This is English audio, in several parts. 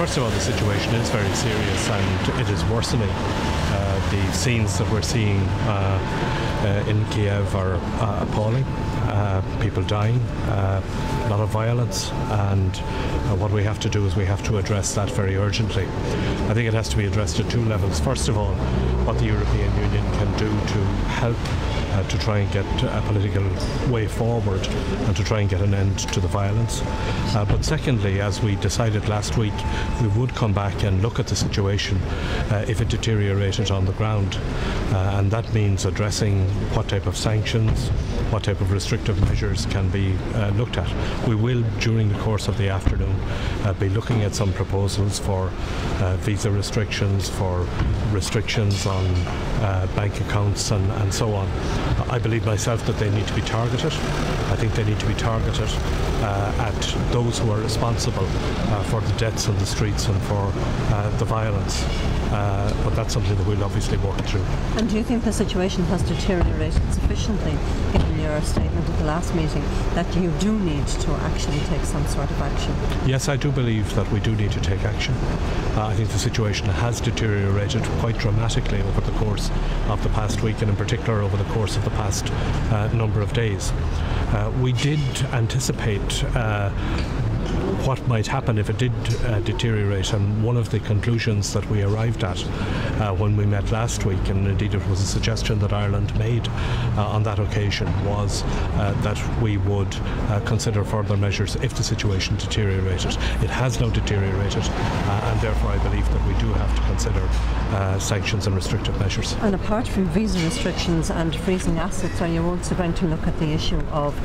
First of all, the situation is very serious and it is worsening. The scenes that we're seeing in Kiev are appalling. People dying, a lot of violence, and what we have to do is we have to address that very urgently. I think it has to be addressed at two levels. First of all, what the European Union can do to help to try and get a political way forward and to try and get an end to the violence. But secondly, as we decided last week, we would come back and look at the situation if it deteriorated on the ground. And that means addressing what type of sanctions, what type of restrictive measures can be looked at. We will, during the course of the afternoon, be looking at some proposals for visa restrictions, for restrictions on bank accounts and so on. I believe myself that they need to be targeted. I think they need to be targeted at those who are responsible for the deaths on the streets and for the violence. But that's something that we'll obviously work through. And do you think the situation has deteriorated sufficiently, given your statement at the last meeting, that you do need to actually take some sort of action? Yes, I do believe that we do need to take action. I think the situation has deteriorated quite dramatically over the course of the past week, and in particular over the course of the past number of days. We did anticipate what might happen if it did deteriorate, and one of the conclusions that we arrived at when we met last week, and indeed it was a suggestion that Ireland made on that occasion, was that we would consider further measures if the situation deteriorated. It has now deteriorated, and therefore I believe that we do have to consider sanctions and restrictive measures. And apart from visa restrictions and freezing assets, are you also going to look at the issue of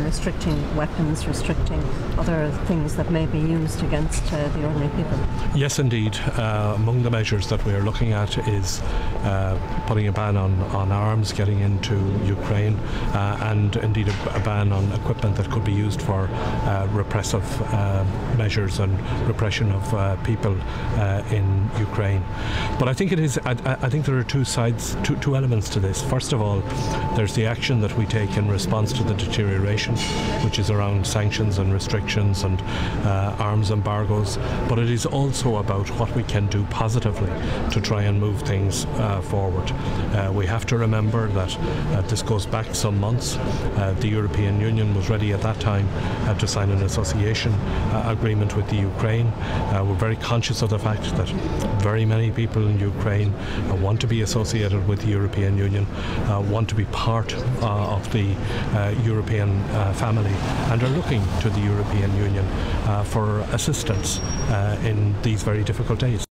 restricting weapons, restricting other things that may be used against the ordinary people? Yes, indeed. Among the measures that we are looking at is putting a ban on arms getting into Ukraine, and indeed a ban on equipment that could be used for repressive measures and repression of people in Ukraine. But I think it is. I think there are two sides, two elements to this. First of all, there's the action that we take in response to the deterioration, which is around sanctions and restrictions and arms embargoes. But it is also about what we can do positively to try and move things forward. We have to remember that this goes back some months. The European Union was ready at that time to sign an association agreement with the Ukraine. We're very conscious of the fact that very many people in Ukraine want to be associated with the European Union, want to be part of the European family, and are looking to the European Union for assistance in these very difficult days.